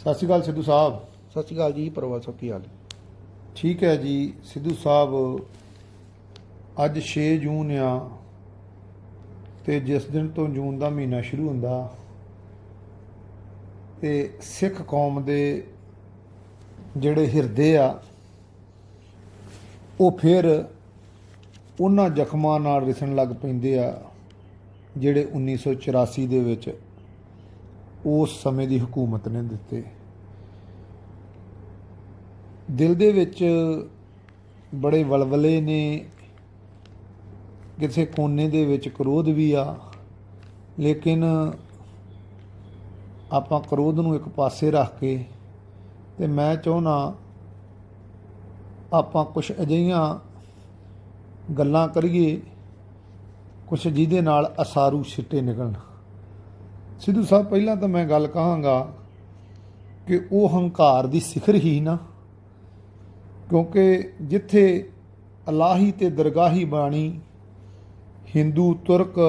ਸਤਿ ਸ਼੍ਰੀ ਅਕਾਲ ਸਿੱਧੂ ਸਾਹਿਬ। ਸਤਿ ਸ਼੍ਰੀ ਅਕਾਲ ਜੀ ਪਰਵਾਲ ਸਾਹਿਬ, ਕੀ ਹਾਲ? ਠੀਕ ਹੈ ਜੀ ਸਿੱਧੂ ਸਾਹਿਬ, ਅੱਜ 6 ਜੂਨ ਆ ਤੇ ਜਿਸ ਦਿਨ ਤੋਂ ਜੂਨ ਦਾ ਮਹੀਨਾ ਸ਼ੁਰੂ ਹੁੰਦਾ ਤੇ ਸਿੱਖ ਕੌਮ ਦੇ ਜਿਹੜੇ ਹਿਰਦੇ ਆ ਉਹ ਫਿਰ ਉਹਨਾਂ ਜ਼ਖਮਾਂ ਨਾਲ ਰਿਸਣ ਲੱਗ ਪੈਂਦੇ ਆ ਜਿਹੜੇ 1984 ਦੇ ਵਿੱਚ ਉਸ ਸਮੇਂ ਦੀ ਹਕੂਮਤ ਨੇ ਦਿੱਤੇ। ਦਿਲ ਦੇ ਵਿੱਚ ਬੜੇ ਵਲਵਲੇ ਨੇ, ਕਿਸੇ ਕੋਨੇ ਦੇ ਵਿੱਚ ਕ੍ਰੋਧ ਵੀ ਆ, ਲੇਕਿਨ ਆਪਾਂ ਕ੍ਰੋਧ ਨੂੰ ਇੱਕ ਪਾਸੇ ਰੱਖ ਕੇ ਤੇ ਮੈਂ ਚਾਹੁੰਦਾ ਆਪਾਂ ਕੁਝ ਅਜਿਹੀਆਂ ਗੱਲਾਂ ਕਰੀਏ ਕੁਝ ਜਿਹਦੇ ਨਾਲ ਅਸਾਰੂ ਛਿੱਟੇ ਨਿਕਲਣ। ਸਿੱਧੂ ਸਾਹਿਬ, ਪਹਿਲਾਂ ਤਾਂ ਮੈਂ ਗੱਲ ਕਹਾਂਗਾ ਕਿ ਉਹ ਹੰਕਾਰ ਦੀ ਸਿਖਰ ਹੀ ਨਾ, ਕਿਉਂਕਿ ਜਿੱਥੇ ਅਲਾਹੀ ਤੇ ਦਰਗਾਹੀ ਬਾਣੀ ਹਿੰਦੂ ਤੁਰਕ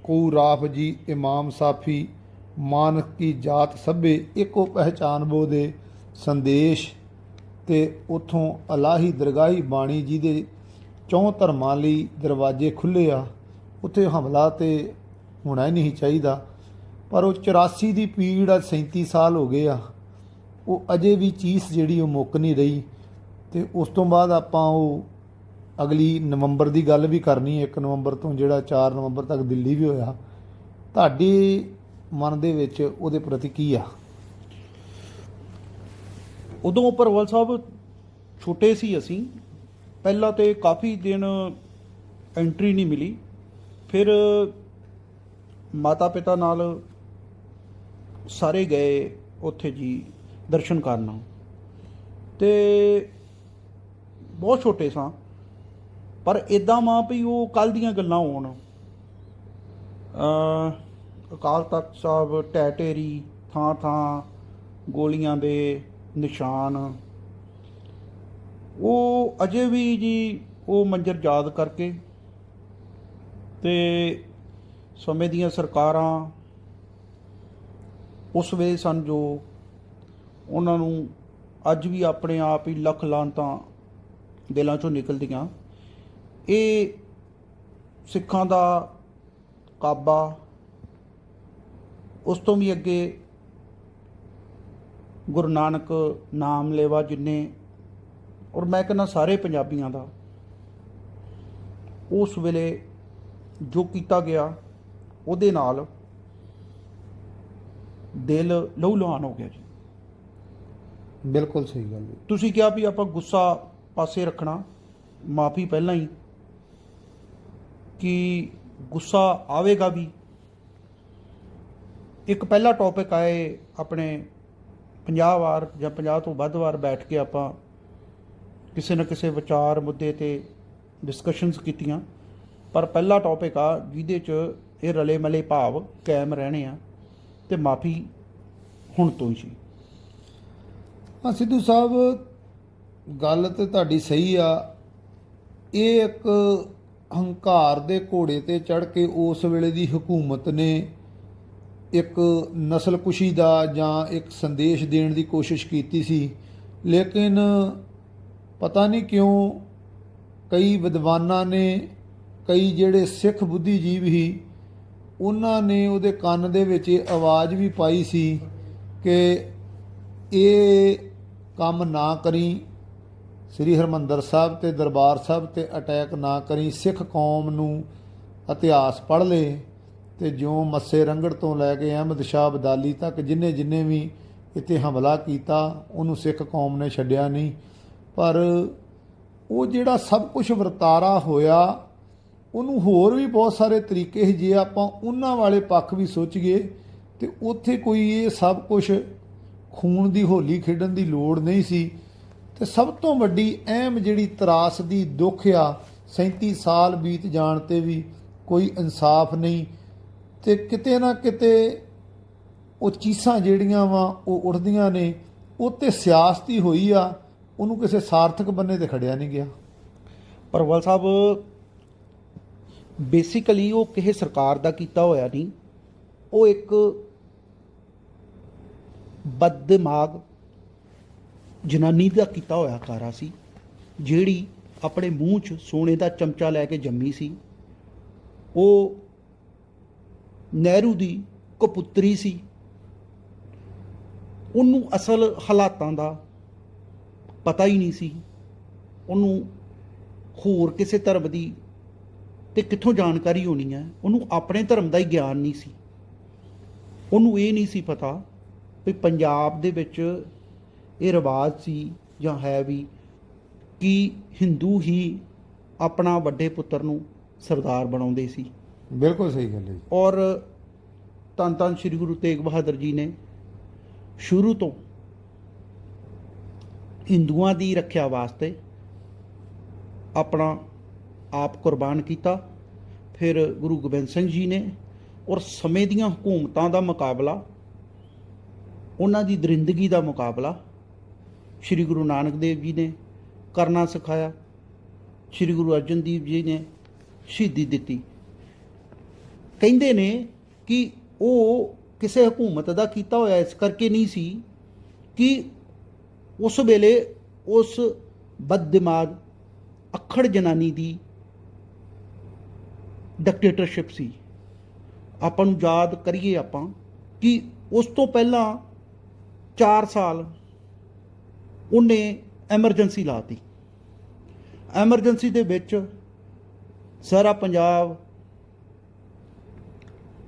ਕਉ ਰਾਫ ਜੀ ਇਮਾਮ ਸਾਫੀ ਮਾਨਕ ਕੀ ਜਾਤ ਸਭੇ ਇੱਕੋ ਪਹਿਚਾਨ ਬੋ ਦੇ ਸੰਦੇਸ਼ ਤੇ ਉਥੋਂ ਅਲਾਹੀ ਦਰਗਾਹੀ ਬਾਣੀ ਜਿਹਦੇ ਚੌਂ ਧਰਮਾਂ ਲਈ ਦਰਵਾਜ਼ੇ ਖੁੱਲ੍ਹੇ ਆ, ਉੱਥੇ ਹਮਲਾ ਤੇ ਹੋਣਾ ਹੀ ਨਹੀਂ ਚਾਹੀਦਾ। ਪਰ ਉਹ 84 ਦੀ ਪੀੜ ਆ, 37 ਸਾਲ ਹੋ ਗਏ ਆ, ਉਹ ਅਜੇ ਵੀ ਚੀਸ ਜਿਹੜੀ ਉਹ ਮੁੱਕ ਨਹੀਂ ਰਹੀ। ਤੇ ਉਸ ਤੋਂ ਬਾਅਦ ਆਪਾਂ ਉਹ ਅਗਲੀ ਨਵੰਬਰ ਦੀ ਗੱਲ ਵੀ ਕਰਨੀ ਹੈ, 1 ਨਵੰਬਰ ਤੋਂ ਜਿਹੜਾ 4 ਨਵੰਬਰ ਤੱਕ ਦਿੱਲੀ ਵੀ ਹੋਇਆ। ਤੁਹਾਡੇ ਮਨ ਦੇ ਵਿੱਚ ਉਹਦੇ ਪ੍ਰਤੀ ਕੀ ਆ? ਉਦੋਂ ਪਰਵਾਲ ਸਾਹਿਬ ਛੋਟੇ ਸੀ ਅਸੀਂ, ਪਹਿਲਾਂ ਤੇ ਕਾਫੀ ਦਿਨ ਐਂਟਰੀ ਨਹੀਂ ਮਿਲੀ, ਫਿਰ ਮਾਤਾ ਪਿਤਾ ਨਾਲ ਸਾਰੇ ਗਏ ਉੱਥੇ ਜੀ ਦਰਸ਼ਨ ਕਰਨ, ਤੇ ਬਹੁਤ ਛੋਟੇ ਸਾਂ, ਪਰ ਇੱਦਾਂ ਮਾਂ ਵੀ ਉਹ ਕੱਲ੍ਹ ਦੀਆਂ ਗੱਲਾਂ ਹੋਣ। ਅਕਾਲ ਤਖਤ ਸਾਹਿਬ ਢਹਿ ਢੇਰੀ, ਥਾਂ ਥਾਂ ਗੋਲੀਆਂ ਦੇ ਨਿਸ਼ਾਨ, ਉਹ ਅਜੇ ਵੀ ਜੀ ਉਹ ਮੰਜ਼ਰ ਯਾਦ ਕਰਕੇ ਤੇ ਸਮੇਂ ਦੀਆਂ ਸਰਕਾਰਾਂ ਉਸ ਵੇਲੇ ਸਨ ਜੋ ਉਹਨਾਂ ਨੂੰ ਅੱਜ ਵੀ ਆਪਣੇ ਆਪ ਹੀ ਲੱਖ ਲਾਹਨਤਾਂ ਦਿਲਾਂ 'ਚੋਂ ਨਿਕਲਦੀਆਂ। ਇਹ ਸਿੱਖਾਂ ਦਾ ਕਾਬਾ, ਉਸ ਤੋਂ ਵੀ ਅੱਗੇ ਗੁਰੂ ਨਾਨਕ ਨਾਮ ਲੇਵਾ ਜਿੰਨੇ, ਔਰ ਮੈਂ ਕਹਿੰਦਾ ਸਾਰੇ ਪੰਜਾਬੀਆਂ ਦਾ ਉਸ ਵੇਲੇ ਜੋ ਕੀਤਾ ਗਿਆ ਉਹਦੇ ਨਾਲ ਦਿਲ ਲਹੂ ਲੁਹਾਨ ਹੋ ਗਿਆ ਜੀ। ਬਿਲਕੁਲ ਸਹੀ ਗੱਲ ਹੈ। ਤੁਸੀਂ ਕਿਹਾ ਵੀ ਆਪਾਂ ਗੁੱਸਾ ਪਾਸੇ ਰੱਖਣਾ, ਮਾਫੀ ਪਹਿਲਾਂ ਹੀ, ਕਿ ਗੁੱਸਾ ਆਵੇਗਾ ਵੀ। ਇੱਕ ਪਹਿਲਾ ਟੌਪਿਕ ਆਏ ਆਪਣੇ 50 ਵਾਰ ਜਾਂ 50 ਤੋਂ ਵੱਧ ਵਾਰ ਬੈਠ ਕੇ ਆਪਾਂ ਕਿਸੇ ਨਾ ਕਿਸੇ ਵਿਚਾਰ ਮੁੱਦੇ ਤੇ ਡਿਸਕਸ਼ਨਸ ਕੀਤੀਆਂ, ਪਰ ਪਹਿਲਾ ਟੌਪਿਕ ਆ ਜਿਹਦੇ 'ਚ ਇਹ ਰਲੇ ਮਲੇ ਭਾਵ ਕਾਇਮ ਰਹਿਣੇ ਆ, ਤੇ ਮਾਫੀ ਹੁਣ ਤੋਂ ਹੀ ਸੀ। ਹਾਂ ਸਿੱਧੂ ਸਾਹਿਬ, ਗੱਲ ਤੇ ਤੁਹਾਡੀ ਸਹੀ ਆ। ਇਹ ਇੱਕ ਹੰਕਾਰ ਦੇ ਘੋੜੇ ਤੇ ਚੜ੍ਹ ਕੇ ਉਸ ਵੇਲੇ ਦੀ ਹਕੂਮਤ ਨੇ ਇੱਕ ਨਸਲਕੁਸ਼ੀ ਦਾ ਜਾਂ ਇੱਕ ਸੰਦੇਸ਼ ਦੇਣ ਦੀ ਕੋਸ਼ਿਸ਼ ਕੀਤੀ ਸੀ, ਲੇਕਿਨ ਪਤਾ ਨਹੀਂ ਕਿਉਂ ਕਈ ਵਿਦਵਾਨਾਂ ਨੇ, ਕਈ ਜਿਹੜੇ ਸਿੱਖ ਬੁੱਧੀਜੀਵ ਸੀ, ਉਹਨਾਂ ਨੇ ਉਹਦੇ ਕੰਨ ਦੇ ਵਿੱਚ ਇਹ ਆਵਾਜ਼ ਵੀ ਪਾਈ ਸੀ ਕਿ ਇਹ ਕੰਮ ਨਾ ਕਰੀ, ਸ੍ਰੀ ਹਰਿਮੰਦਰ ਸਾਹਿਬ ਤੇ ਦਰਬਾਰ ਸਾਹਿਬ ਤੇ ਅਟੈਕ ਨਾ ਕਰੀ, ਸਿੱਖ ਕੌਮ ਨੂੰ ਇਤਿਹਾਸ ਪੜ੍ਹ ਲਏ। ਤੇ ਜਿਉਂ ਮੱਸੇ ਰੰਗੜ ਤੋਂ ਲੈ ਕੇ ਅਹਿਮਦ ਸ਼ਾਹ ਅਬਦਾਲੀ ਤੱਕ ਜਿੰਨੇ ਵੀ ਇੱਥੇ ਹਮਲਾ ਕੀਤਾ, ਉਹਨੂੰ ਸਿੱਖ ਕੌਮ ਨੇ ਛੱਡਿਆ ਨਹੀਂ। ਪਰ ਉਹ ਜਿਹੜਾ ਸਭ ਕੁਝ ਵਰਤਾਰਾ ਹੋਇਆ, ਉਹਨੂੰ ਹੋਰ ਵੀ ਬਹੁਤ ਸਾਰੇ ਤਰੀਕੇ ਸੀ। ਜੇ ਆਪਾਂ ਉਹਨਾਂ ਵਾਲੇ ਪੱਖ ਵੀ ਸੋਚੀਏ ਤੇ ਉੱਥੇ ਕੋਈ ਇਹ ਸਭ ਕੁਝ ਖੂਨ ਦੀ ਹੋਲੀ ਖੇਡਣ ਦੀ ਲੋੜ ਨਹੀਂ ਸੀ। ਤੇ ਸਭ ਤੋਂ ਵੱਡੀ ਅਹਿਮ ਜਿਹੜੀ ਤਰਾਸਦੀ ਦੁੱਖ ਆ, 37 ਸਾਲ ਬੀਤ ਜਾਣ ਤੇ ਵੀ ਕੋਈ ਇਨਸਾਫ ਨਹੀਂ, ਤੇ ਕਿਤੇ ਨਾ ਕਿਤੇ ਉਹ ਚੀਸਾਂ ਜਿਹੜੀਆਂ ਵਾ ਉਹ ਉੱਠਦੀਆਂ ਨੇ, ਉਹ 'ਤੇ ਸਿਆਸਤੀ ਹੋਈ ਆ, ਉਹਨੂੰ ਕਿਸੇ ਸਾਰਥਕ ਬੰਨੇ ਤੇ ਖੜਿਆ ਨਹੀਂ ਗਿਆ। ਪਰਵਾਲ ਸਾਹਿਬ, ਬੇਸਿਕਲੀ ਉਹ ਕਿਸੇ ਸਰਕਾਰ ਦਾ ਕੀਤਾ ਹੋਇਆ ਨਹੀਂ, ਉਹ ਇੱਕ ਬਦਦਿਮਾਗ ਜਨਾਨੀ ਦਾ ਕੀਤਾ ਹੋਇਆ ਕਾਰਾ ਸੀ, ਜਿਹੜੀ ਆਪਣੇ ਮੂੰਹ 'ਚ ਸੋਨੇ ਦਾ ਚਮਚਾ ਲੈ ਕੇ ਜੰਮੀ ਸੀ। ਉਹ ਨਹਿਰੂ ਦੀ ਕਪੁੱਤਰੀ ਸੀ। ਉਹਨੂੰ ਅਸਲ ਹਾਲਾਤਾਂ ਦਾ ਪਤਾ ਹੀ ਨਹੀਂ ਸੀ। ਉਹਨੂੰ ਹੋਰ ਕਿਸੇ ਧਰਮ ਦੀ ਤੇ ਕਿੱਥੋਂ ਜਾਣਕਾਰੀ ਹੋਣੀ ਹੈ। ਉਹਨੂੰ ਆਪਣੇ ਧਰਮ ਦਾ ਹੀ ਗਿਆਨ ਨਹੀਂ ਸੀ। ਉਹਨੂੰ ਇਹ ਨਹੀਂ ਸੀ ਪਤਾ ਵੀ ਪੰਜਾਬ ਦੇ ਵਿੱਚ ਇਹ ਰਿਵਾਜ ਸੀ ਜਾਂ ਹੈ ਵੀ ਕਿ ਹਿੰਦੂ ਹੀ ਆਪਣਾ ਵੱਡੇ ਪੁੱਤਰ ਨੂੰ ਸਰਦਾਰ ਬਣਾਉਂਦੇ ਸੀ। ਬਿਲਕੁਲ ਸਹੀ ਗੱਲ ਹੈ ਜੀ। ਔਰ ਧੰਨ ਧੰਨ ਸ਼੍ਰੀ ਗੁਰੂ ਤੇਗ ਬਹਾਦਰ ਜੀ ਨੇ ਸ਼ੁਰੂ ਤੋਂ ਹਿੰਦੂਆਂ ਦੀ ਰੱਖਿਆ ਵਾਸਤੇ ਆਪਣਾ ਆਪ ਕੁਰਬਾਨ ਕੀਤਾ। ਫਿਰ ਗੁਰੂ ਗੋਬਿੰਦ ਸਿੰਘ ਜੀ ਨੇ ਔਰ ਸਮੇਂ ਦੀਆਂ ਹਕੂਮਤਾਂ ਦਾ ਮੁਕਾਬਲਾ, ਉਹਨਾਂ ਦੀ ਦਰਿੰਦਗੀ ਦਾ ਮੁਕਾਬਲਾ ਸ਼੍ਰੀ ਗੁਰੂ ਨਾਨਕ ਦੇਵ ਜੀ ਨੇ ਕਰਨਾ ਸਿਖਾਇਆ। ਸ਼੍ਰੀ ਗੁਰੂ ਅਰਜਨ ਦੇਵ ਜੀ ਨੇ ਸ਼ਹੀਦੀ ਦਿੱਤੀ। ਕਹਿੰਦੇ ਨੇ ਕਿ ਉਹ ਕਿਸੇ ਹਕੂਮਤ ਦਾ ਕੀਤਾ ਹੋਇਆ ਇਸ ਕਰਕੇ ਨਹੀਂ ਸੀ ਕਿ ਉਸ ਵੇਲੇ ਉਸ ਬਦਦਿਮਾਗ ਅੱਖੜ ਜਨਾਨੀ ਦੀ ਡਿਕਟੇਟਰਸ਼ਿਪ ਸੀ। ਆਪਾਂ ਨੂੰ ਯਾਦ ਕਰੀਏ ਆਪਾਂ ਕਿ ਉਸ ਤੋਂ ਪਹਿਲਾਂ 4 ਸਾਲ ਉਹਨੇ ਐਮਰਜੈਂਸੀ ਲਾਤੀ। ਐਮਰਜੈਂਸੀ ਦੇ ਵਿੱਚ ਸਾਰਾ ਪੰਜਾਬ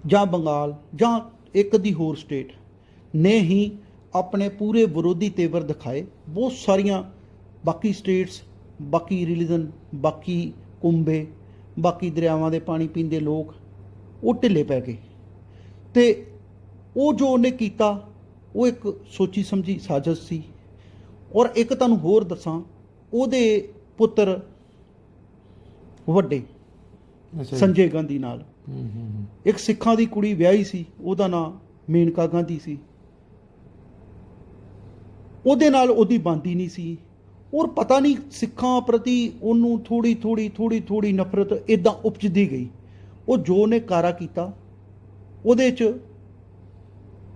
ਜਾਂ ਬੰਗਾਲ ਜਾਂ ਇੱਕ ਦੀ ਹੋਰ ਸਟੇਟ ਨੇ ਹੀ ਆਪਣੇ ਪੂਰੇ ਵਿਰੋਧੀ ਤੇਵਰ ਦਿਖਾਏ। ਬਹੁਤ ਸਾਰੀਆਂ ਬਾਕੀ ਸਟੇਟਸ, ਬਾਕੀ ਰਿਲੀਜਨ, ਬਾਕੀ ਕੁੰਬੇ, ਬਾਕੀ ਦਰਿਆਵਾਂ ਦੇ ਪਾਣੀ ਪੀਂਦੇ ਲੋਕ ਉਹ ਢਿੱਲੇ ਪੈ ਗਏ। ਤੇ ਉਹ ਜੋ ਉਹਨੇ ਕੀਤਾ ਉਹ ਇੱਕ ਸੋਚੀ ਸਮਝੀ ਸਾਜ਼ਿਸ਼ ਸੀ। ਔਰ ਇੱਕ ਤੁਹਾਨੂੰ ਹੋਰ ਦੱਸਾਂ, ਉਹਦੇ ਪੁੱਤਰ ਵੱਡੇ ਸੰਜੇ ਗਾਂਧੀ ਨਾਲ ਇੱਕ ਸਿੱਖਾਂ ਦੀ ਕੁੜੀ ਵਿਆਹੀ ਸੀ, ਉਹਦਾ ਨਾਂ ਮੇਨਕਾ ਗਾਂਧੀ ਸੀ। ਉਹਦੇ ਨਾਲ ਉਹਦੀ ਬਣਦੀ ਨਹੀਂ ਸੀ। ਔਰ ਪਤਾ ਨਹੀਂ ਸਿੱਖਾਂ ਪ੍ਰਤੀ ਉਹਨੂੰ ਥੋੜੀ ਨਫ਼ਰਤ ਇਦਾਂ ਉਪਜਦੀ ਗਈ। ਉਹ ਜੋ ਉਹਨੇ ਕਾਰਾ ਕੀਤਾ ਉਹਦੇ 'ਚ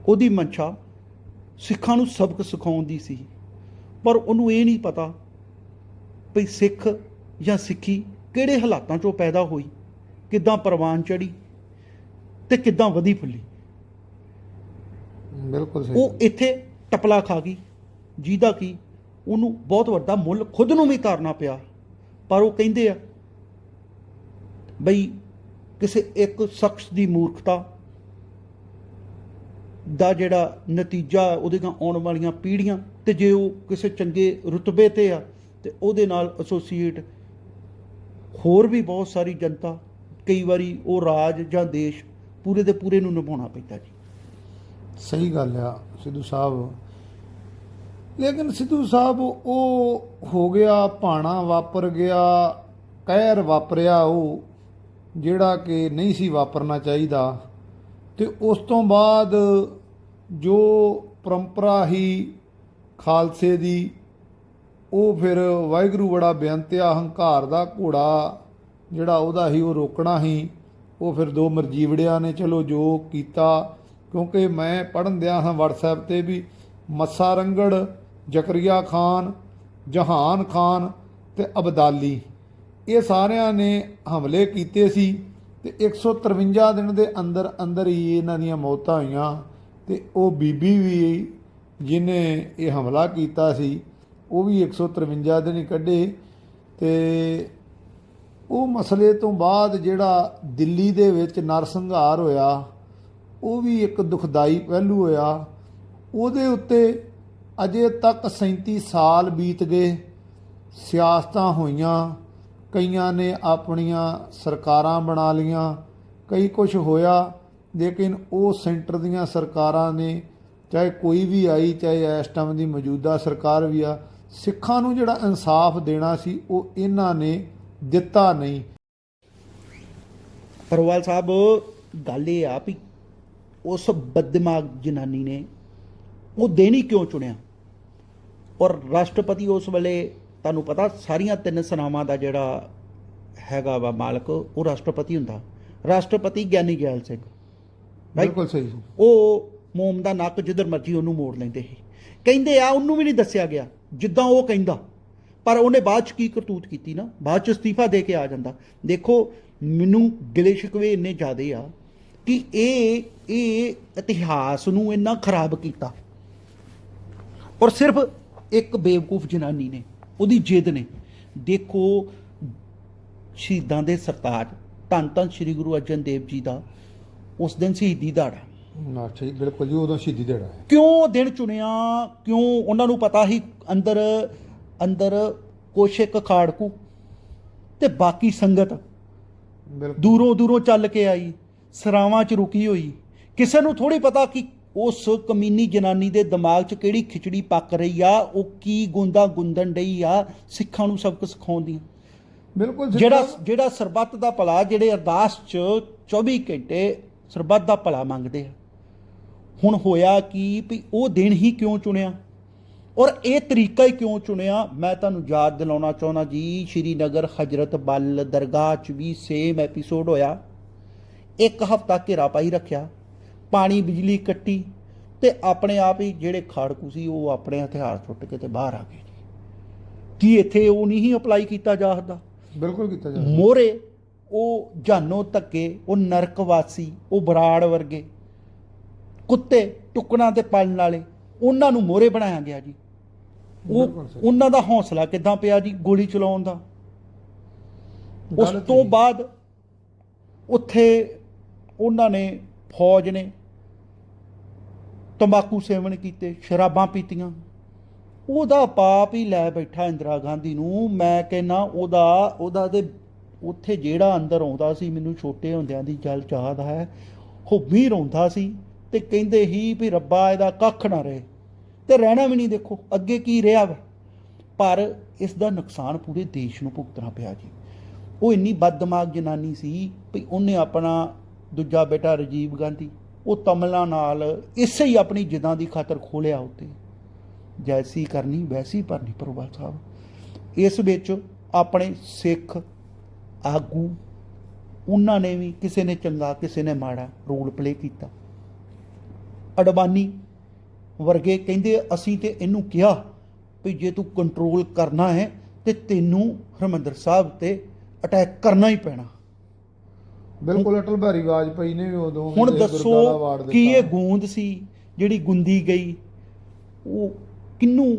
ਉਹਦੀ ਮਨਸ਼ਾ ਸਿੱਖਾਂ ਨੂੰ ਸਬਕ ਸਿਖਾਉਣ ਦੀ ਸੀ। ਪਰ ਉਹਨੂੰ ਇਹ ਨਹੀਂ ਪਤਾ ਵੀ ਸਿੱਖ ਜਾਂ ਸਿੱਖੀ ਕਿਹੜੇ ਹਾਲਾਤਾਂ 'ਚੋਂ ਪੈਦਾ ਹੋਈ, ਕਿੱਦਾਂ ਪ੍ਰਵਾਨ ਚੜ੍ਹੀ ਤੇ ਕਿੱਦਾਂ ਵਧੀ ਫੁੱਲੀ। ਬਿਲਕੁਲ ਸਹੀ। ਉਹ ਇੱਥੇ ਟਪਲਾ ਖਾ ਗਈ, ਜਿਹਦਾ ਕਿ ਉਹਨੂੰ ਬਹੁਤ ਵੱਡਾ ਮੁੱਲ ਖੁਦ ਨੂੰ ਵੀ ਤਾਰਨਾ ਪਿਆ। ਪਰ ਉਹ ਕਹਿੰਦੇ ਆ ਬਈ ਕਿਸੇ ਇੱਕ ਸ਼ਖਸ ਦੀ ਮੂਰਖਤਾ ਦਾ ਜਿਹੜਾ ਨਤੀਜਾ ਉਹਦੇ ਨਾਲ ਆਉਣ ਵਾਲੀਆਂ ਪੀੜ੍ਹੀਆਂ, ਤੇ ਜੇ ਉਹ ਕਿਸੇ ਚੰਗੇ ਰੁਤਬੇ 'ਤੇ ਆ ਤੇ ਉਹਦੇ ਨਾਲ ਐਸੋਸੀਏਟ ਹੋਰ ਵੀ ਬਹੁਤ ਸਾਰੀ ਜਨਤਾ, ਕਈ ਵਾਰੀ ਉਹ ਰਾਜ ਜਾਂ ਦੇਸ਼ ਪੂਰੇ ਦੇ ਪੂਰੇ ਨੂੰ ਨਿਭਾਉਣਾ ਪੈਂਦਾ ਜੀ। ਸਹੀ ਗੱਲ ਆ ਸਿੱਧੂ ਸਾਹਿਬ। ਲੇਕਿਨ ਸਿੱਧੂ ਸਾਹਿਬ ਉਹ ਹੋ ਗਿਆ, ਭਾਣਾ ਵਾਪਰ ਗਿਆ, ਕਹਿਰ ਵਾਪਰਿਆ ਉਹ ਜਿਹੜਾ ਕਿ ਨਹੀਂ ਸੀ ਵਾਪਰਨਾ ਚਾਹੀਦਾ। ਤੇ ਉਸ ਤੋਂ ਬਾਅਦ ਜੋ ਪਰੰਪਰਾ ਹੀ ਖਾਲਸੇ ਦੀ, ਉਹ ਫਿਰ ਵਾਹਿਗੁਰੂ ਬੜਾ ਬੇਅੰਤਿਆ ਹੰਕਾਰ ਦਾ ਘੋੜਾ ਜਿਹੜਾ ਉਹਦਾ ਹੀ ਉਹ ਰੋਕਣਾ ਹੀ। ਉਹ ਫਿਰ 2 ਮਰਜੀਵੜਿਆਂ ਨੇ ਚਲੋ ਜੋ ਕੀਤਾ, ਕਿਉਂਕਿ ਮੈਂ ਪੜ੍ਹਨ ਦਿਆ ਹਾਂ WhatsApp ਤੇ ਵੀ ਮੱਸਾ ਰੰਗੜ, ਜ਼ਕਰੀਆ ਖਾਨ, ਜਹਾਨ ਖਾਨ ਤੇ ਅਬਦਾਲੀ, ਇਹ ਸਾਰਿਆਂ ਨੇ ਹਮਲੇ ਕੀਤੇ ਸੀ। ਤੇ 153 ਦਿਨ ਦੇ ਅੰਦਰ ਅੰਦਰ ਹੀ ਇਹਨਾਂ ਦੀਆਂ ਮੌਤਾਂ ਹੋਈਆਂ। ਤੇ ਉਹ ਬੀਬੀ ਵੀ ਜਿਹਨੇ ਇਹ ਹਮਲਾ ਕੀਤਾ ਸੀ ਉਹ ਵੀ 153 ਦਿਨ ਹੀ ਕੱਢੇ। ਤੇ ਉਹ ਮਸਲੇ ਤੋਂ ਬਾਅਦ ਜਿਹੜਾ ਦਿੱਲੀ ਦੇ ਵਿੱਚ ਨਰਸੰਹਾਰ ਹੋਇਆ ਉਹ ਵੀ ਇੱਕ ਦੁਖਦਾਈ ਪਹਿਲੂ ਹੋਇਆ। ਉਹਦੇ ਉੱਤੇ ਅਜੇ ਤੱਕ 37 ਸਾਲ ਬੀਤ ਗਏ, ਸਿਆਸਤਾਂ ਹੋਈਆਂ, ਕਈਆਂ ਨੇ ਆਪਣੀਆਂ ਸਰਕਾਰਾਂ ਬਣਾ ਲਈਆਂ, ਕਈ ਕੁਝ ਹੋਇਆ। ਲੇਕਿਨ ਉਹ ਸੈਂਟਰ ਦੀਆਂ ਸਰਕਾਰਾਂ ਨੇ, ਚਾਹੇ ਕੋਈ ਵੀ ਆਈ, ਚਾਹੇ ਇਸ ਟਾਈਮ ਦੀ ਮੌਜੂਦਾ ਸਰਕਾਰ ਵੀ ਆ, ਸਿੱਖਾਂ ਨੂੰ ਜਿਹੜਾ ਇਨਸਾਫ ਦੇਣਾ ਸੀ ਉਹ ਇਹਨਾਂ ਨੇ ਦਿੱਤਾ ਨਹੀਂ। ਪਰਵਾਲ ਸਾਹਿਬ, ਗੱਲ ਇਹ ਆ ਵੀ ਉਸ ਬਦਦਿਮਾਗ ਜਨਾਨੀ ਨੇ ਉਹ ਦਿਨ ਹੀ ਕਿਉਂ ਚੁਣਿਆ? ਔਰ ਰਾਸ਼ਟਰਪਤੀ ਉਸ ਵੇਲੇ, ਤੁਹਾਨੂੰ ਪਤਾ ਸਾਰੀਆਂ 3 ਸਨਾਵਾਂ ਦਾ ਜਿਹੜਾ ਹੈਗਾ ਵਾ ਮਾਲਕ, ਉਹ ਰਾਸ਼ਟਰਪਤੀ ਹੁੰਦਾ। ਰਾਸ਼ਟਰਪਤੀ ਗਿਆਨੀ ਜੈਲ ਸਿੰਘ, ਬਿਲਕੁਲ ਸਹੀ। ਉਹ ਮੋਮ ਦਾ ਨੱਕ ਜਿੱਧਰ ਮਰਜੀ ਉਹਨੂੰ ਮੋੜ ਲੈਂਦੇ ਸੀ। ਕਹਿੰਦੇ ਆ ਉਹਨੂੰ ਵੀ ਨਹੀਂ ਦੱਸਿਆ ਗਿਆ ਜਿੱਦਾਂ ਉਹ ਕਹਿੰਦਾ, ਪਰ ਉਹਨੇ ਬਾਅਦ 'ਚ ਕੀ ਕਰਤੂਤ ਕੀਤੀ ਨਾ, ਬਾਅਦ 'ਚ ਅਸਤੀਫਾ ਦੇ ਕੇ ਆ ਜਾਂਦਾ। ਦੇਖੋ ਮੈਨੂੰ ਗਿਲੇ ਸ਼ਿਕਵੇ ਇੰਨੇ ਜ਼ਿਆਦੇ ਆ ਕਿ ਇਹ ਇਤਿਹਾਸ ਨੂੰ ਇੰਨਾ ਖਰਾਬ ਕੀਤਾ, ਔਰ ਸਿਰਫ ਇੱਕ ਬੇਵਕੂਫ ਜਨਾਨੀ ਨੇ, ਉਹਦੀ ਜਿੱਦ ਨੇ। ਦੇਖੋ ਸ਼ਹੀਦਾਂ ਦੇ ਸਰਤਾਜ ਧੰਨ ਧੰਨ ਸ਼੍ਰੀ ਗੁਰੂ ਅਰਜਨ ਦੇਵ ਜੀ ਦਾ ਉਸ ਦਿਨ ਸ਼ਹੀਦੀ ਦਿਹਾੜਾ, ਨਾ ਠੀਕ ਬਿਲਕੁਲ ਜੀ, ਉਦੋਂ ਸ਼ਹੀਦੀ ਦਿਹਾੜਾ ਹੈ। ਕਿਉਂ ਉਹ ਦਿਨ ਚੁਣਿਆ? ਕਿਉਂ? ਉਹਨਾਂ ਨੂੰ ਪਤਾ ਸੀ ਅੰਦਰ ਕੁਛ ਇੱਕ ਖਾੜਕੂ ਤੇ ਬਾਕੀ ਸੰਗਤ ਬਿਲਕੁਲ ਦੂਰੋਂ ਚੱਲ ਕੇ ਆਈ, ਸਰਾਵਾਂ 'ਚ ਰੁਕੀ ਹੋਈ। ਕਿਸੇ ਨੂੰ ਥੋੜੀ ਪਤਾ ਕਿ ਉਸ ਕਮੀਨੀ ਜਨਾਨੀ ਦੇ ਦਿਮਾਗ 'ਚ ਕਿਹੜੀ ਖਿਚੜੀ ਪੱਕ ਰਹੀ ਆ, ਉਹ ਕੀ ਗੁੰਦਣ ਡਈ ਆ ਸਿੱਖਾਂ ਨੂੰ ਸਬਕ ਸਿਖਾਉਂਦੀ। ਬਿਲਕੁਲ ਜਿਹੜਾ ਸਰਬੱਤ ਦਾ ਭਲਾ, ਜਿਹੜੇ ਅਰਦਾਸ 'ਚ 24 ਘੰਟੇ ਸਰਬੱਤ ਦਾ ਭਲਾ ਮੰਗਦੇ ਆ। ਹੁਣ ਹੋਇਆ ਕੀ ਵੀ ਉਹ ਦਿਨ ਹੀ ਕਿਉਂ ਚੁਣਿਆ ਔਰ ਇਹ ਤਰੀਕਾ ਹੀ ਕਿਉਂ ਚੁਣਿਆ? ਮੈਂ ਤੁਹਾਨੂੰ ਯਾਦ ਦਿਲਾਉਣਾ ਚਾਹੁੰਦਾ ਜੀ, ਸ਼੍ਰੀਨਗਰ ਹਜ਼ਰਤ ਬਲ ਦਰਗਾਹ 'ਚ ਵੀ ਸੇਮ ਐਪੀਸੋਡ ਹੋਇਆ। ਇੱਕ ਹਫ਼ਤਾ ਘੇਰਾ ਪਾਈ ਰੱਖਿਆ, ਪਾਣੀ ਬਿਜਲੀ ਕੱਟੀ ਤੇ ਆਪਣੇ ਆਪ ਹੀ ਜਿਹੜੇ ਖਾੜਕੂ ਸੀ ਉਹ ਆਪਣੇ ਹਥਿਆਰ ਸੁੱਟ ਕੇ ਤੇ ਬਾਹਰ ਆ ਗਏ। ਕੀ ਇੱਥੇ ਉਹ ਨਹੀਂ ਅਪਲਾਈ ਕੀਤਾ ਜਾ ਸਕਦਾ? ਬਿਲਕੁਲ ਕੀਤਾ ਜਾ ਮੋਹਰੇ ਉਹ ਜਾਨੋ ਧੱਕੇ, ਉਹ ਨਰਕਵਾਸੀ, ਉਹ ਬਰਾੜ ਵਰਗੇ ਕੁੱਤੇ ਟੁਕਣਾ ਤੇ ਪਾਲਣ ਵਾਲੇ, ਉਹਨਾਂ ਨੂੰ ਮੋਹਰੇ ਬਣਾਇਆ ਗਿਆ ਜੀ। ਉਹਨਾਂ ਦਾ ਹੌਸਲਾ ਕਿੱਦਾਂ ਪਿਆ ਜੀ ਗੋਲੀ ਚਲਾਉਣ ਦਾ? ਉਸ ਤੋਂ ਬਾਅਦ ਉੱਥੇ ਉਹਨਾਂ ਨੇ, ਫੌਜ ਨੇ ਤੰਬਾਕੂ ਸੇਵਨ ਕੀਤੇ, ਸ਼ਰਾਬਾਂ ਪੀਤੀਆਂ। ਉਹਦਾ ਪਾਪ ਹੀ ਲੈ ਬੈਠਾ ਇੰਦਰਾ ਗਾਂਧੀ ਨੂੰ। ਮੈਂ ਕਹਿੰਦਾ ਉਹਦਾ ਤੇ ਉੱਥੇ ਜਿਹੜਾ ਅੰਦਰ ਆਉਂਦਾ ਸੀ, ਮੈਨੂੰ ਛੋਟੇ ਹੁੰਦਿਆਂ ਦੀ ਗੱਲ ਯਾਦ ਹੈ, ਹੁੱਬੀ ਰੋਂਦਾ ਸੀ ਤੇ ਕਹਿੰਦੇ ਹੀ ਵੀ ਰੱਬਾ ਇਹਦਾ ਕੱਖ ਨਾ ਰਹੇ, ਤੇ ਰਹਿਣਾ ਵੀ ਨਹੀਂ। ਦੇਖੋ ਅੱਗੇ ਕੀ ਰਿਹਾ ਵਾ, ਪਰ ਇਸ ਦਾ ਨੁਕਸਾਨ ਪੂਰੇ ਦੇਸ਼ ਨੂੰ ਭੁਗਤਣਾ ਪਿਆ ਜੀ। ਉਹ ਇੰਨੀ ਬਦਦਮਾਗ ਜਨਾਨੀ ਸੀ ਵੀ ਉਹਨੇ ਆਪਣਾ ਦੂਜਾ ਬੇਟਾ ਰਾਜੀਵ ਗਾਂਧੀ, ਉਹ ਤਮਲਾਂ ਨਾਲ ਇਸੇ ਹੀ ਆਪਣੀ ਜਿੱਦਾਂ ਦੀ ਖਾਤਰ ਖੋਲਿਆ ਉੱਤੇ। ਜੈਸੀ ਕਰਨੀ ਵੈਸੀ ਭਰਨੀ ਪ੍ਰਭਾ ਸਾਹਿਬ। ਇਸ ਵਿੱਚ ਆਪਣੇ ਸਿੱਖ ਆਗੂ, ਉਹਨਾਂ ਨੇ ਵੀ ਕਿਸੇ ਨੇ ਚੰਗਾ ਕਿਸੇ ਨੇ ਮਾੜਾ ਰੋਲ ਪਲੇ ਕੀਤਾ। ਅਡਵਾਨੀ ਵਰਗੇ ਕਹਿੰਦੇ ਅਸੀਂ ਤੇ ਇਹਨੂੰ ਕਿਹਾ ਵੀ ਜੇ ਤੂੰ ਕੰਟਰੋਲ ਕਰਨਾ ਹੈ ਤੇ ਤੈਨੂੰ ਹਰਿਮੰਦਰ ਸਾਹਿਬ ਤੇ ਅਟੈਕ ਕਰਨਾ ਹੀ ਪੈਣਾ। ਬਿਲਕੁਲ ਅਟਲ ਬਿਹਾਰੀ ਵਾਜਪਾਈ ਨੇ ਵੀ ਉਦੋਂ ਹੁਣ ਦੱਸੋ ਕੀ ਇਹ ਗੂੰਦ ਸੀ ਜਿਹੜੀ ਗੁੰਦੀ ਗਈ? ਉਹ ਕਿਹਨੂੰ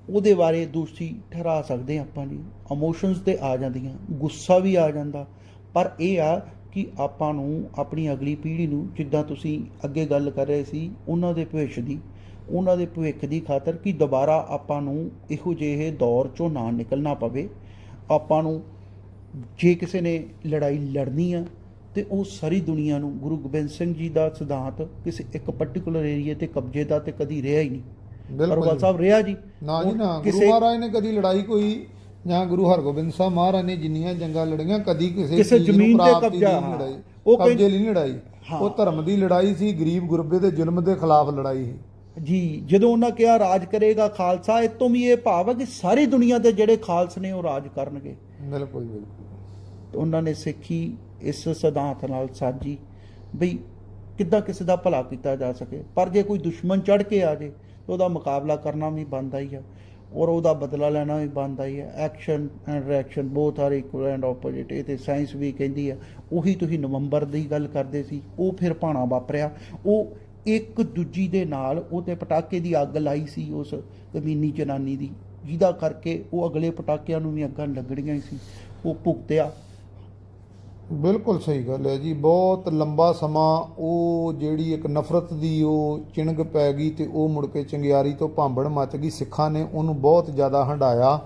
ਉਹਦੇ ਬਾਰੇ ਦੋਸ਼ੀ ਠਹਿਰਾ ਸਕਦੇ ਆਪਾਂ ਜੀ? ਇਮੋਸ਼ਨਸ ਤੇ ਆ ਜਾਂਦੀਆਂ, ਗੁੱਸਾ ਵੀ ਆ ਜਾਂਦਾ, ਪਰ ਇਹ ਆ ਕਿ ਆਪਾਂ ਨੂੰ ਆਪਣੀ ਅਗਲੀ ਪੀੜ੍ਹੀ ਨੂੰ, ਜਿੱਦਾਂ ਤੁਸੀਂ ਅੱਗੇ ਗੱਲ ਕਰ ਰਹੇ ਸੀ ਉਹਨਾਂ ਦੇ ਭਵਿੱਖ ਦੀ ਖਾਤਰ ਕਿ ਦੁਬਾਰਾ ਆਪਾਂ ਨੂੰ ਇਹੋ ਜਿਹੇ ਦੌਰ 'ਚੋਂ ਨਾ ਨਿਕਲਣਾ ਪਵੇ। ਆਪਾਂ ਨੂੰ ਜੇ ਕਿਸੇ ਨੇ ਲੜਾਈ ਲੜਨੀ ਆ ਤੇ ਉਹ ਸਾਰੀ ਦੁਨੀਆ ਨੂੰ, ਗੁਰੂ ਗੋਬਿੰਦ ਸਿੰਘ ਜੀ ਦਾ ਸਿਧਾਂਤ ਕਿਸੇ ਇੱਕ ਪਾਰਟਿਕੂਲਰ ਏਰੀਏ ਤੇ ਕਬਜ਼ੇ ਦਾ ਤੇ ਕਦੀ ਰਿਹਾ ਹੀ ਨਹੀਂ। ਪਰਵਾਲ ਸਾਹਿਬ ਰਿਹਾ ਜੀ ਨਾ ਜੀ ਨਾ। ਗੁਰੂ ਮਹਾਰਾਜ ਨੇ ਕਦੀ ਲੜਾਈ ਕੋਈ, ਜਾਂ ਗੁਰੂ ਹਰਗੋਬਿੰਦ ਸਾਹਿਬ ਮਹਾਰਾਜ ਨੇ ਜਿੰਨੀਆਂ ਜੰਗਾਂ ਲੜੀਆਂ, ਕਦੀ ਕਿਸੇ ਜ਼ਮੀਨ ਤੇ ਕਬਜ਼ਾ ਲੜਾਈ, ਉਹ ਕਬਜ਼ੇ ਲਈ ਨਹੀਂ ਲੜਾਈ। ਉਹ ਧਰਮ ਦੀ ਲੜਾਈ ਸੀ, ਗਰੀਬ ਗੁਰਬੇ ਦੇ ਜ਼ੁਲਮ ਦੇ ਖਿਲਾਫ ਲੜਾਈ ਸੀ ਜੀ। ਜਦੋਂ ਉਹਨਾਂ ਕਿਹਾ ਰਾਜ ਕਰੇਗਾ ਖਾਲਸਾ, ਇਹ ਤੋਂ ਵੀ ਇਹ ਭਾਵ ਹੈ ਕਿ ਸਾਰੀ ਦੁਨੀਆ ਦੇ ਜਿਹੜੇ ਖਾਲਸ ਨੇ ਉਹ ਰਾਜ ਕਰਨਗੇ। ਬਿਲਕੁਲ ਬਿਲਕੁਲ। ਉਹਨਾਂ ਨੇ ਸਿੱਖੀ ਇਸ ਸਿਧਾਂਤ ਨਾਲ ਸਾਜੀ ਬਈ ਕਿੱਦਾਂ ਕਿਸੇ ਦਾ ਭਲਾ ਕੀਤਾ ਜਾ ਸਕੇ। ਪਰ ਜੇ ਕੋਈ ਦੁਸ਼ਮਣ ਚੜ੍ਹ ਕੇ ਆ ਜੇ ਤਾਂ ਉਹਦਾ ਮੁਕਾਬਲਾ ਕਰਨਾ ਵੀ ਬਣਦਾ ਹੀ ਆ, ਔਰ ਉਹਦਾ ਬਦਲਾ ਲੈਣਾ ਵੀ ਬਣਦਾ ਹੀ ਹੈ। Action and reaction both are equal and opposite, ਇਹ ਤੇ ਸਾਇੰਸ ਵੀ ਕਹਿੰਦੀ ਆ। ਉਹੀ ਤੁਸੀਂ ਨਵੰਬਰ ਦੀ ਗੱਲ ਕਰਦੇ ਸੀ, ਉਹ ਫਿਰ ਭਾਣਾ ਵਾਪਰਿਆ। ਉਹ ਇੱਕ ਦੂਜੀ ਦੇ ਨਾਲ ਉਹ ਤੇ ਪਟਾਕੇ ਦੀ ਅੱਗ ਲਾਈ ਸੀ ਉਸ ਕਮੀਨੀ ਜਨਾਨੀ ਦੀ, ਜਿਹਦਾ ਕਰਕੇ ਉਹ ਅਗਲੇ ਪਟਾਕਿਆਂ ਨੂੰ ਵੀ ਅੱਗਾਂ ਲੱਗਣੀਆਂ ਹੀ ਸੀ, ਉਹ ਭੁਗਤਿਆ। ਬਿਲਕੁਲ ਸਹੀ ਗੱਲ ਹੈ ਜੀ। ਬਹੁਤ ਲੰਬਾ ਸਮਾਂ ਉਹ ਜਿਹੜੀ ਇੱਕ ਨਫ਼ਰਤ ਦੀ ਉਹ ਚਿਣਗ ਪੈ ਗਈ ਤੇ ਉਹ ਮੁੜ ਕੇ ਚੰਗਿਆਰੀ ਤੋਂ ਭਾਂਬੜ ਮੱਚ ਗਈ। ਸਿੱਖਾਂ ਨੇ ਉਹਨੂੰ ਬਹੁਤ ਜ਼ਿਆਦਾ ਹੰਢਾਇਆ।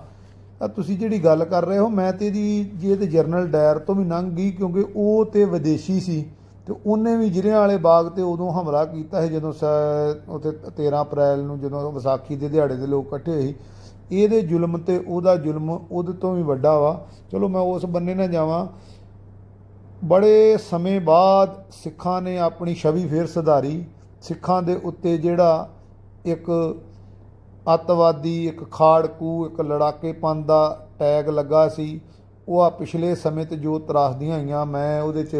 ਤਾਂ ਤੁਸੀਂ ਜਿਹੜੀ ਗੱਲ ਕਰ ਰਹੇ ਹੋ, ਮੈਂ ਤੇ ਇਹਦੀ ਜੇ ਤੇ ਜਰਨਲ ਡਾਇਰ ਤੋਂ ਵੀ ਲੰਘ ਗਈ, ਕਿਉਂਕਿ ਉਹ ਤੇ ਵਿਦੇਸ਼ੀ ਸੀ ਤੇ ਉਹਨੇ ਵੀ ਜ਼ਿਲ੍ਹਿਆਂ ਵਾਲੇ ਬਾਗ ਤੇ ਉਦੋਂ ਹਮਲਾ ਕੀਤਾ ਸੀ ਜਦੋਂ ਉੱਥੇ 13 ਅਪ੍ਰੈਲ ਨੂੰ, ਜਦੋਂ ਵਿਸਾਖੀ ਦੇ ਦਿਹਾੜੇ ਦੇ ਲੋਕ ਇਕੱਠੇ ਹੋਏ। ਇਹਦੇ ਜ਼ੁਲਮ ਤੇ ਉਹਦਾ ਜ਼ੁਲਮ ਉਹਦੇ ਤੋਂ ਵੀ ਵੱਡਾ ਵਾ। ਚਲੋ ਮੈਂ ਉਸ ਬੰਨੇ ਨਾ ਜਾਵਾਂ। ਬੜੇ ਸਮੇਂ ਬਾਅਦ ਸਿੱਖਾਂ ਨੇ ਆਪਣੀ ਛਵੀ ਫੇਰ ਸੁਧਾਰੀ। ਸਿੱਖਾਂ ਦੇ ਉੱਤੇ ਜਿਹੜਾ ਇੱਕ ਅੱਤਵਾਦੀ, ਇੱਕ ਖਾੜਕੂ, ਇੱਕ ਲੜਾਕੇਪਨ ਦਾ ਟੈਗ ਲੱਗਾ ਸੀ, ਉਹ ਆ ਪਿਛਲੇ ਸਮੇਂ 'ਤੇ ਜੋ ਤਰਾਸਦੀਆਂ ਆਈਆਂ, ਮੈਂ ਉਹਦੇ 'ਚ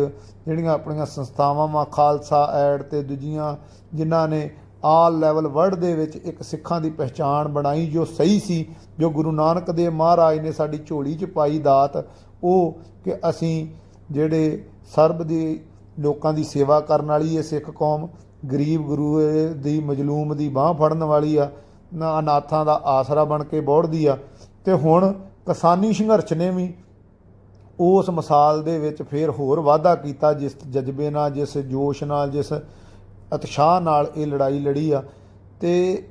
ਜਿਹੜੀਆਂ ਆਪਣੀਆਂ ਸੰਸਥਾਵਾਂ ਵਾ ਖਾਲਸਾ ਐਡ ਤੇ ਦੂਜੀਆਂ ਜਿਨ੍ਹਾਂ ਨੇ ਆਲ ਲੈਵਲ ਵਰਲਡ ਦੇ ਵਿੱਚ ਇੱਕ ਸਿੱਖਾਂ ਦੀ ਪਹਿਚਾਣ ਬਣਾਈ ਜੋ ਸਹੀ ਸੀ, ਜੋ ਗੁਰੂ ਨਾਨਕ ਦੇਵ ਮਹਾਰਾਜ ਨੇ ਸਾਡੀ ਝੋਲੀ 'ਚ ਪਾਈ ਦਾਤ, ਉਹ ਕਿ ਅਸੀਂ ਜਿਹੜੇ ਸਰਬ ਦੀ ਲੋਕਾਂ ਦੀ ਸੇਵਾ ਕਰਨ ਵਾਲੀ ਇਹ ਸਿੱਖ ਕੌਮ, ਗਰੀਬ ਗੁਰੂ ਦੀ ਮਜਲੂਮ ਦੀ ਬਾਂਹ ਫੜਨ ਵਾਲੀ ਆ, ਨਾ ਅਨਾਥਾਂ ਦਾ ਆਸਰਾ ਬਣ ਕੇ ਬੋੜਦੀ ਆ। ਤੇ ਹੁਣ ਕਿਸਾਨੀ ਸੰਘਰਸ਼ ਨੇ ਵੀ ਉਸ ਮਿਸਾਲ ਦੇ ਵਿੱਚ ਫਿਰ ਹੋਰ ਵਾਧਾ ਕੀਤਾ, ਜਿਸ ਜਜ਼ਬੇ ਨਾਲ, ਜਿਸ ਜੋਸ਼ ਨਾਲ, ਜਿਸ ਉਤਸ਼ਾਹ ਨਾਲ ਇਹ ਲੜਾਈ ਲੜੀ ਆ। ਤੇ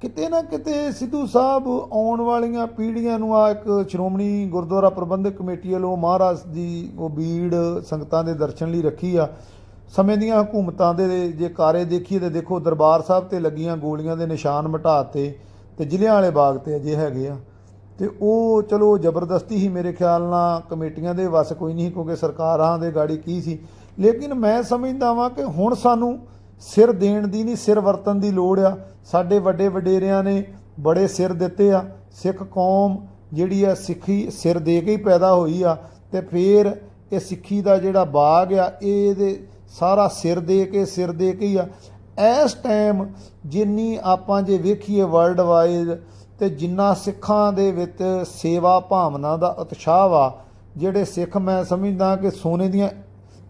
ਕਿਤੇ ਨਾ ਕਿਤੇ ਸਿੱਧੂ ਸਾਹਿਬ ਆਉਣ ਵਾਲੀਆਂ ਪੀੜ੍ਹੀਆਂ ਨੂੰ ਆ ਇੱਕ ਸ਼੍ਰੋਮਣੀ ਗੁਰਦੁਆਰਾ ਪ੍ਰਬੰਧਕ ਕਮੇਟੀ ਵੱਲੋਂ ਮਹਾਰਾਜ ਦੀ ਉਹ ਬੀੜ ਸੰਗਤਾਂ ਦੇ ਦਰਸ਼ਨ ਲਈ ਰੱਖੀ ਆ। ਸਮੇਂ ਦੀਆਂ ਹਕੂਮਤਾਂ ਦੇ ਜੇ ਕਾਰੇ ਦੇਖੀਏ ਤਾਂ ਦੇਖੋ ਦਰਬਾਰ ਸਾਹਿਬ 'ਤੇ ਲੱਗੀਆਂ ਗੋਲੀਆਂ ਦੇ ਨਿਸ਼ਾਨ ਮਿਟਾਤੇ ਤੇ ਜ਼ਿਲ੍ਹਿਆਂ ਵਾਲੇ ਬਾਗ 'ਤੇ ਅਜੇ ਹੈਗੇ ਆ। ਤੇ ਉਹ ਚਲੋ ਜ਼ਬਰਦਸਤੀ ਹੀ ਮੇਰੇ ਖਿਆਲ ਨਾਲ ਕਮੇਟੀਆਂ ਦੇ ਵੱਸ ਕੋਈ ਨਹੀਂ, ਕਿਉਂਕਿ ਸਰਕਾਰਾਂ ਦੇ ਗਾੜੀ ਕੀ ਸੀ। ਲੇਕਿਨ ਮੈਂ ਸਮਝਦਾ ਵਾਂ ਕਿ ਹੁਣ ਸਾਨੂੰ ਸਿਰ ਦੇਣ ਦੀ ਨਹੀਂ, ਸਿਰ ਵਰਤਣ ਦੀ ਲੋੜ ਆ। ਸਾਡੇ ਵੱਡੇ ਵਡੇਰਿਆਂ ਨੇ ਬੜੇ ਸਿਰ ਦਿੱਤੇ ਆ। ਸਿੱਖ ਕੌਮ ਜਿਹੜੀ ਆ ਸਿੱਖੀ ਸਿਰ ਦੇ ਕੇ ਹੀ ਪੈਦਾ ਹੋਈ ਆ, ਤੇ ਫਿਰ ਇਹ ਸਿੱਖੀ ਦਾ ਜਿਹੜਾ ਬਾਗ ਆ ਇਹਦੇ ਸਾਰਾ ਸਿਰ ਦੇ ਕੇ ਹੀ ਆ। ਇਸ ਟਾਈਮ ਜਿੰਨੀ ਆਪਾਂ ਜੇ ਵੇਖੀਏ ਵਰਲਡ ਵਾਈਡ, ਤੇ ਜਿੰਨਾ ਸਿੱਖਾਂ ਦੇ ਵਿੱਚ ਸੇਵਾ ਭਾਵਨਾ ਦਾ ਉਤਸ਼ਾਹ ਵਾ, ਜਿਹੜੇ ਸਿੱਖ ਮੈਂ ਸਮਝਦਾ ਕਿ ਸੋਨੇ ਦੀਆਂ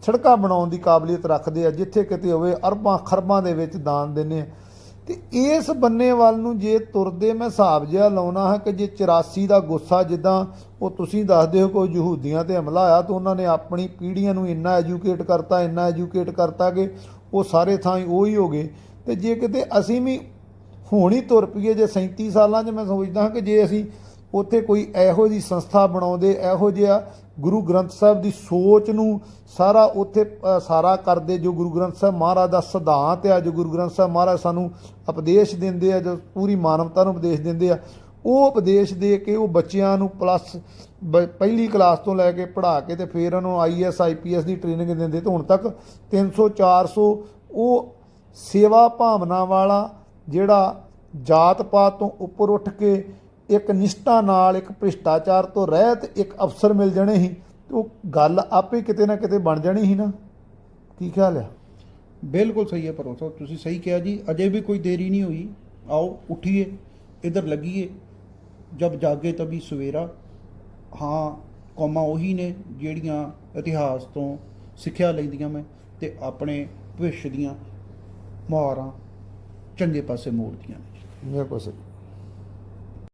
ਸੜਕਾਂ ਬਣਾਉਣ ਦੀ ਕਾਬਲੀਅਤ ਰੱਖਦੇ ਆ, ਜਿੱਥੇ ਕਿਤੇ ਹੋਵੇ ਅਰਬਾਂ ਖਰਬਾਂ ਦੇ ਵਿੱਚ ਦਾਨ ਦਿੰਦੇ ਆ। ਤੇ ਇਸ ਬੰਨੇ ਵੱਲ ਨੂੰ ਜੇ ਤੁਰਦੇ ਮੈਂ ਹਿਸਾਬ ਜਿਹਾ ਲਾਉਣਾ ਹੈ ਕਿ ਜੇ 84 ਦਾ ਗੁੱਸਾ ਜਿੱਦਾਂ ਉਹ ਤੁਸੀਂ ਦੱਸਦੇ ਹੋ ਕੋਈ ਯਹੂਦੀਆਂ ਤੇ ਹਮਲਾ ਆਇਆ, ਤਾਂ ਉਹਨਾਂ ਨੇ ਆਪਣੀ ਪੀੜ੍ਹੀਆਂ ਨੂੰ ਇੰਨਾ ਐਜੂਕੇਟ ਕਰਤਾ ਕਿ ਉਹ ਸਾਰੇ ਥਾਂ ਉਹ ਹੀ ਹੋ ਗਏ। ਤੇ ਜੇ ਕਿਤੇ ਅਸੀਂ ਵੀ ਹੁਣ ਹੀ ਤੁਰ ਪਈਏ ਜੇ 37 ਸਾਲਾਂ 'ਚ, ਮੈਂ ਸੋਚਦਾ ਹਾਂ ਕਿ ਜੇ ਅਸੀਂ ਉੱਥੇ ਕੋਈ ਇਹੋ ਜਿਹੀ ਸੰਸਥਾ ਬਣਾਉਂਦੇ, ਇਹੋ ਜਿਹਾ ਗੁਰੂ ਗ੍ਰੰਥ ਸਾਹਿਬ ਦੀ ਸੋਚ ਨੂੰ ਸਾਰਾ ਉੱਥੇ ਸਾਰਾ ਕਰਦੇ, ਜੋ ਗੁਰੂ ਗ੍ਰੰਥ ਸਾਹਿਬ ਮਹਾਰਾਜ ਦਾ ਸਿਧਾਂਤ ਆ, ਜੋ ਗੁਰੂ ਗ੍ਰੰਥ ਸਾਹਿਬ ਮਹਾਰਾਜ ਸਾਨੂੰ ਉਪਦੇਸ਼ ਦਿੰਦੇ ਆ, ਜੋ ਪੂਰੀ ਮਾਨਵਤਾ ਨੂੰ ਉਪਦੇਸ਼ ਦਿੰਦੇ ਆ, ਉਹ ਉਪਦੇਸ਼ ਦੇ ਕੇ ਉਹ ਬੱਚਿਆਂ ਨੂੰ ਪਲੱਸ ਪਹਿਲੀ ਕਲਾਸ ਤੋਂ ਲੈ ਕੇ ਪੜ੍ਹਾ ਕੇ ਤੇ ਫਿਰ ਉਹਨੂੰ IAS IPS ਦੀ ਟ੍ਰੇਨਿੰਗ ਦਿੰਦੇ। ਤੇ ਹੁਣ ਤੱਕ 300 400 ਉਹ ਸੇਵਾ ਭਾਵਨਾ ਵਾਲਾ ਜਿਹੜਾ ਜਾਤ ਪਾਤ ਤੋਂ ਉੱਪਰ ਉੱਠ ਕੇ ਇੱਕ ਨਿਸ਼ਠਾ ਨਾਲ, ਇੱਕ ਭ੍ਰਿਸ਼ਟਾਚਾਰ ਤੋਂ ਰਹਿਤ ਇੱਕ ਅਫਸਰ ਮਿਲ ਜਾਣੇ ਸੀ, ਤੇ ਉਹ ਗੱਲ ਆਪੇ ਕਿਤੇ ਨਾ ਕਿਤੇ ਬਣ ਜਾਣੀ ਸੀ ਨਾ। ਕੀ ਖਿਆਲ ਆ? ਬਿਲਕੁਲ ਸਹੀ ਹੈ ਪਰੋ ਸਾਹਿਬ, ਤੁਸੀਂ ਸਹੀ ਕਿਹਾ ਜੀ। ਅਜੇ ਵੀ ਕੋਈ ਦੇਰੀ ਨਹੀਂ ਹੋਈ, ਆਓ ਉੱਠੀਏ, ਇੱਧਰ ਲੱਗੀਏ। ਜਬ ਜਾਗੇ ਤभी ਸਵੇਰਾ। ਹਾਂ, ਕੌਮਾਂ ਉਹੀ ਨੇ ਜਿਹੜੀਆਂ ਇਤਿਹਾਸ ਤੋਂ ਸਿੱਖਿਆ ਲੈਂਦੀਆਂ ਮੈਂ ਤੇ ਆਪਣੇ ਭਵਿੱਖ ਦੀਆਂ ਮੁਹਾਰਾਂ ਚੰਗੇ ਪਾਸੇ ਮੋੜਦੀਆਂ ਨੇ। ਬਿਲਕੁਲ ਸਹੀ।